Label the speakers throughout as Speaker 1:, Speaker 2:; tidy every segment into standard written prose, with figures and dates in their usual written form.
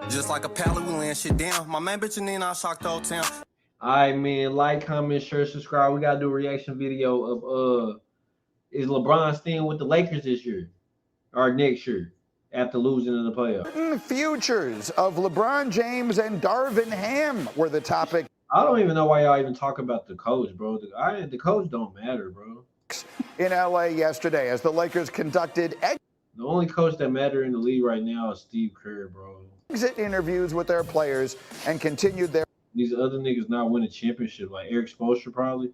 Speaker 1: Just like a pallet, we laying shit down. My main bitch and then I shocked the whole town.
Speaker 2: All right, man. Like, comment, share, subscribe. We gotta do a reaction video of is LeBron staying with the Lakers this year or next year after losing in the playoffs?
Speaker 3: Futures of LeBron James and Darvin Ham were the topic.
Speaker 2: I don't even know why y'all even talk about the coach, bro. The coach don't matter, bro.
Speaker 3: In LA yesterday as the Lakers conducted
Speaker 2: The only coach that matter in the league right now is Steve Kerr, bro.
Speaker 3: exit interviews with their players and continued their
Speaker 2: These other niggas not winning championship, like Eric Spoelstra probably.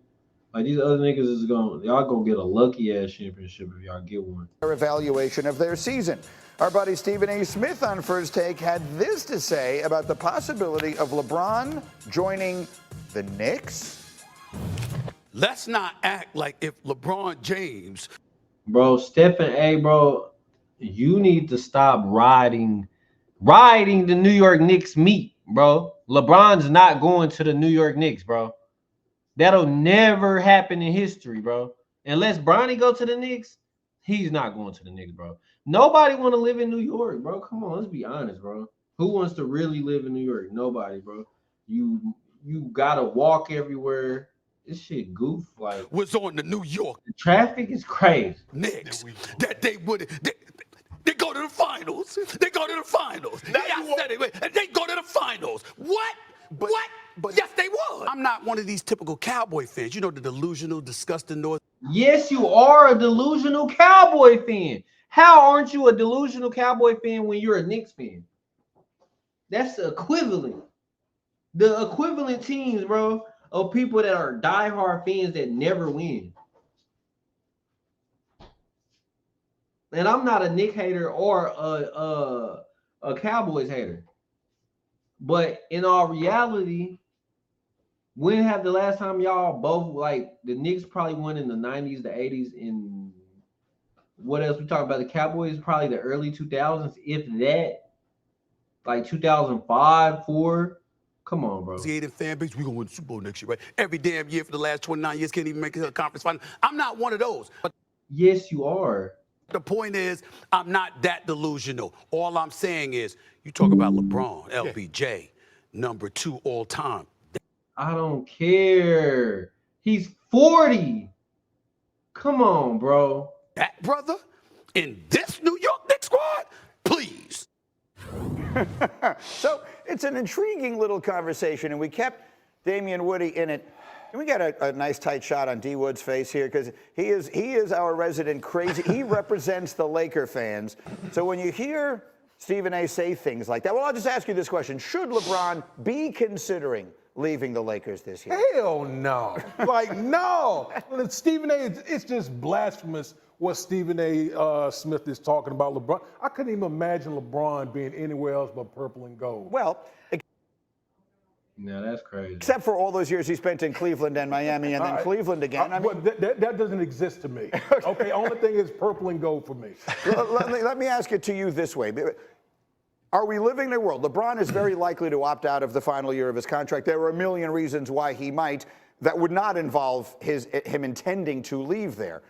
Speaker 2: Like these other niggas is y'all gonna get a lucky ass championship if y'all get one.
Speaker 3: evaluation of their season. Our buddy Stephen A. Smith on First Take had this to say about the possibility of LeBron joining the Knicks.
Speaker 4: Let's not act like if LeBron James.
Speaker 2: Bro, Stephen A, bro, you need to stop riding the New York Knicks meat, bro. LeBron's not going to the New York Knicks, bro. That'll never happen in history, bro. Unless Bronny go to the Knicks, he's not going to the Knicks, bro. Nobody want to live in New York, bro. Come on, let's be honest, bro. Who wants to really live in New York? Nobody, bro. You gotta walk everywhere. This shit goof. Like
Speaker 4: Was on the New York.
Speaker 2: The traffic is crazy.
Speaker 4: Knicks that they would. They go to the finals. They go to the finals. I said it. They go to the finals. What? What? But yes, they would. I'm not one of these typical Cowboy fans. You know, the delusional, disgusting North.
Speaker 2: Yes, you are a delusional Cowboy fan. How aren't you a delusional Cowboy fan when you're a Knicks fan? That's the equivalent. The equivalent teams, bro, of people that are diehard fans that never win. And I'm not a Knicks hater or a Cowboys hater. But in all reality, when have the last time y'all both, like, the Knicks probably won in the 90s, the 80s, and what else we talking about? The Cowboys probably the early 2000s, if that, like 2005, 4. Come on, bro.
Speaker 4: The fan base, we're gonna win the Super Bowl next year, right? Every damn year for the last 29 years, can't even make it to a conference final. I'm not one of those. But
Speaker 2: yes, you are.
Speaker 4: the point is, I'm not that delusional. All I'm saying is, you talk about LeBron, LBJ, number 2 all time.
Speaker 2: I don't care. He's 40. Come on, bro.
Speaker 4: That brother in this New York Knicks squad, please.
Speaker 3: So it's an intriguing little conversation, and we kept Damian Woody in it. And we got a nice tight shot on D. Wood's face here because he is our resident crazy. He represents the Laker fans. So when you hear Stephen A. say things like that, well, I'll just ask you this question. Should LeBron be considering leaving the Lakers this year?
Speaker 5: Hell no. Like, no. Stephen A., it's just blasphemous what Stephen A. Smith is talking about LeBron. I couldn't even imagine LeBron being anywhere else but purple and gold.
Speaker 3: Well,
Speaker 2: No, that's crazy.
Speaker 3: except for all those years he spent in Cleveland and Miami and then Cleveland again. I mean,
Speaker 5: that doesn't exist to me. Okay, only thing is purple and gold for me.
Speaker 3: let me ask it to you this way. Are we living in a world? LeBron is very likely to opt out of the final year of his contract. There are a million reasons why he might that would not involve him intending to leave there.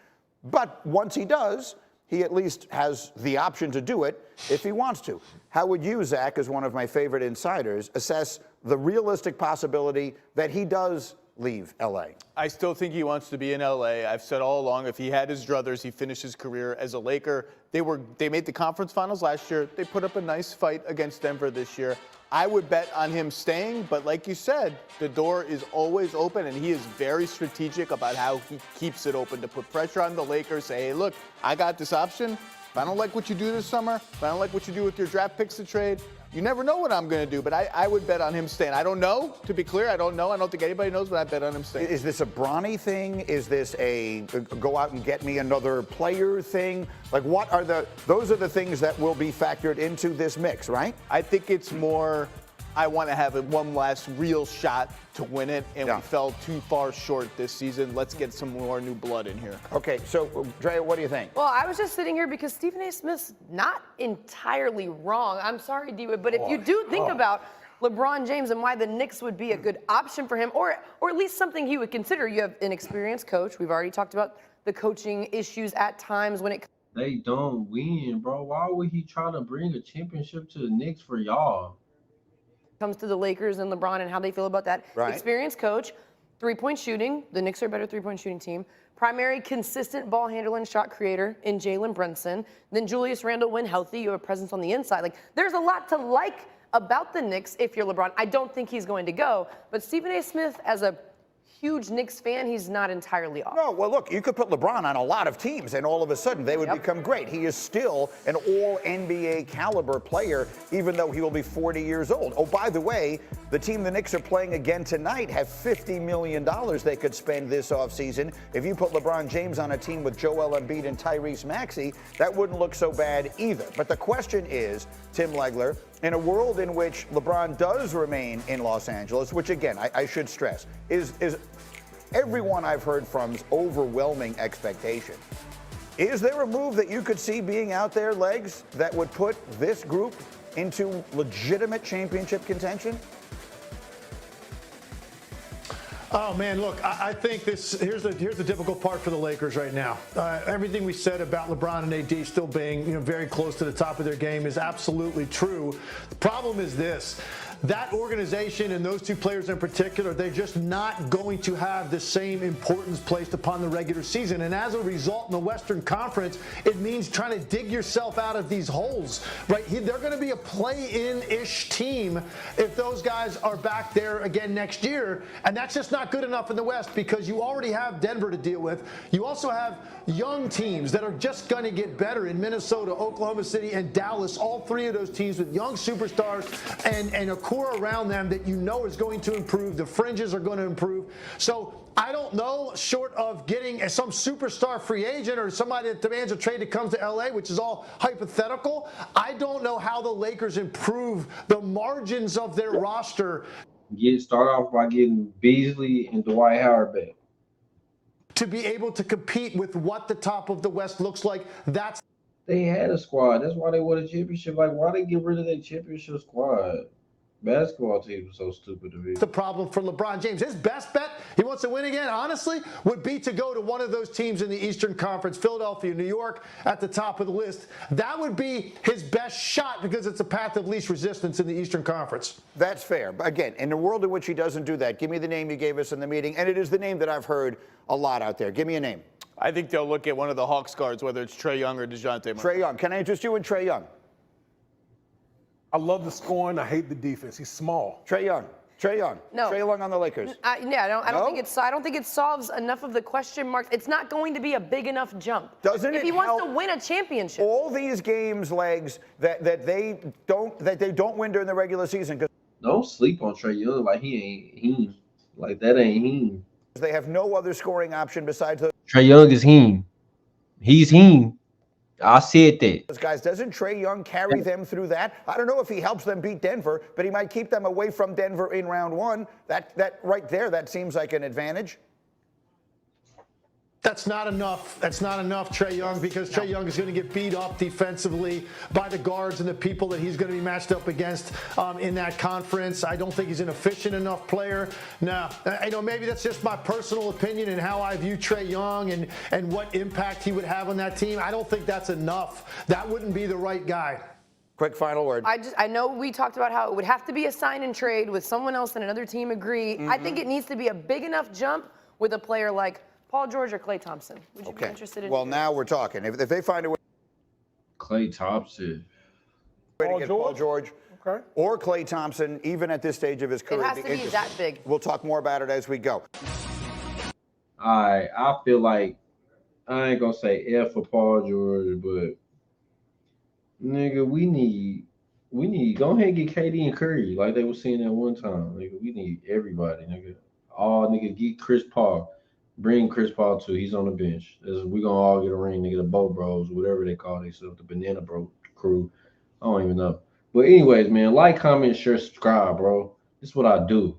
Speaker 3: But once he does, he at least has the option to do it if he wants to. How would you, Zach, as one of my favorite insiders, assess the realistic possibility that he does leave LA?
Speaker 6: I still think he wants to be in LA. I've said all along, if he had his druthers, he finished his career as a Laker. They made the conference finals last year. They put up a nice fight against Denver this year. I would bet on him staying, but like you said, the door is always open, and he is very strategic about how he keeps it open to put pressure on the Lakers, say, hey, look, I got this option. If I don't like what you do this summer, if I don't like what you do with your draft picks to trade, you never know what I'm going to do, but I would bet on him staying. I don't know, to be clear, I don't know. I don't think anybody knows, but I bet on him staying.
Speaker 3: Is this a Bronny thing? Is this a go out and get me another player thing? Like, what are those are the things that will be factored into this mix, right?
Speaker 6: I think it's more, I want to have one last real shot to win it, and we fell too far short this season. Let's get some more new blood in here.
Speaker 3: Okay, so Drea, what do you think?
Speaker 7: Well, I was just sitting here because Stephen A. Smith's not entirely wrong. I'm sorry, D-Wood, but if you do think about LeBron James and why the Knicks would be a good option for him, or at least something he would consider, you have an experienced coach. We've already talked about the coaching issues at times when it.
Speaker 2: They don't win, bro. Why would he try to bring a championship to the Knicks for y'all?
Speaker 7: comes to the Lakers and LeBron and how they feel about that.
Speaker 3: Right.
Speaker 7: Experienced coach, three-point shooting. The Knicks are a better three-point shooting team. Primary consistent ball handler and shot creator in Jalen Brunson. Then Julius Randle, when healthy, you have a presence on the inside. Like, there's a lot to like about the Knicks if you're LeBron. I don't think he's going to go, but Stephen A. Smith, as a huge Knicks fan, he's not entirely off.
Speaker 3: No, well, look, you could put LeBron on a lot of teams, and all of a sudden they would become great. He is still an all-NBA caliber player, even though he will be 40 years old. Oh, by the way, the team the Knicks are playing again tonight have $50 million they could spend this offseason. If you put LeBron James on a team with Joel Embiid and Tyrese Maxey, that wouldn't look so bad either. But the question is, Tim Legler, in a world in which LeBron does remain in Los Angeles, which again, I should stress, is everyone I've heard from's overwhelming expectation. Is there a move that you could see being out there, Legs, that would put this group into legitimate championship contention?
Speaker 8: Oh man, look, I think here's the difficult part for the Lakers right now. Everything we said about LeBron and AD still being very close to the top of their game is absolutely true. The problem is this. That organization and those two players in particular, they're just not going to have the same importance placed upon the regular season. And as a result, in the Western Conference, it means trying to dig yourself out of these holes, right? They're going to be a play-in-ish team if those guys are back there again next year. And that's just not good enough in the West because you already have Denver to deal with. You also have young teams that are just going to get better in Minnesota, Oklahoma City, and Dallas. All three of those teams with young superstars and a core around them that you know is going to improve. The fringes are going to improve. So I don't know, short of getting some superstar free agent or somebody that demands a trade that comes to LA, which is all hypothetical, I don't know how the Lakers improve the margins of their roster.
Speaker 2: Start off by getting Beasley and Dwight Howard back
Speaker 8: to be able to compete with what the top of the West looks like.
Speaker 2: They had a squad. That's why they won a championship. Like, why they get rid of that championship squad? Basketball team was so stupid to me.
Speaker 8: The problem for LeBron James. His best bet, he wants to win again, honestly, would be to go to one of those teams in the Eastern Conference, Philadelphia, New York, at the top of the list. That would be his best shot because it's a path of least resistance in the Eastern Conference.
Speaker 3: That's fair. But again, in a world in which he doesn't do that, give me the name you gave us in the meeting, and it is the name that I've heard a lot out there. Give me a name.
Speaker 6: I think they'll look at one of the Hawks guards, whether it's Trae Young or DeJounte Murray.
Speaker 3: Trae Young. Can I interest you in Trae Young?
Speaker 5: I love the scoring. I hate the defense. He's small.
Speaker 3: Trae Young. Trae Young.
Speaker 7: No.
Speaker 3: Trae Young on the Lakers.
Speaker 7: I don't think it solves enough of the question marks. It's not going to be a big enough jump.
Speaker 3: Doesn't it
Speaker 7: if he wants to win a championship?
Speaker 3: All these games, Legs, that they don't win during the regular season.
Speaker 2: Don't sleep on Trae Young like he ain't him. Like that ain't him.
Speaker 3: They have no other scoring option besides those.
Speaker 2: Trae Young is him. He's him. I said that.
Speaker 3: Those guys, doesn't Trae Young carry them through that? I don't know if he helps them beat Denver, but he might keep them away from Denver in round one. That right there, that seems like an advantage.
Speaker 8: That's not enough. That's not enough, Trae Young, because Trae Young is going to get beat up defensively by the guards and the people that he's going to be matched up against in that conference. I don't think he's an efficient enough player. Now, maybe that's just my personal opinion and how I view Trae Young and what impact he would have on that team. I don't think that's enough. That wouldn't be the right guy.
Speaker 3: Quick final word.
Speaker 7: I know we talked about how it would have to be a sign and trade with someone else and another team agree. I think it needs to be a big enough jump with a player like Paul George or Klay Thompson. Would you be interested in?
Speaker 3: Well, now we're talking. If they find a way
Speaker 2: Klay Thompson.
Speaker 3: to get Paul George
Speaker 5: Okay.
Speaker 3: or Klay Thompson, even at this stage of his career,
Speaker 7: It has to be that big.
Speaker 3: We'll talk more about it as we go.
Speaker 2: I feel like I ain't gonna say F for Paul George, but nigga, we need go ahead and get KD and Curry like they were saying at one time. Nigga, we need everybody, nigga. All nigga, get Chris Paul. Bring Chris Paul too. He's on the bench. We gonna all get a ring, nigga. The Bo Bros, whatever they call themselves, the Banana Bro crew. I don't even know. But anyways, man, like, comment, share, subscribe, bro. This is what I do.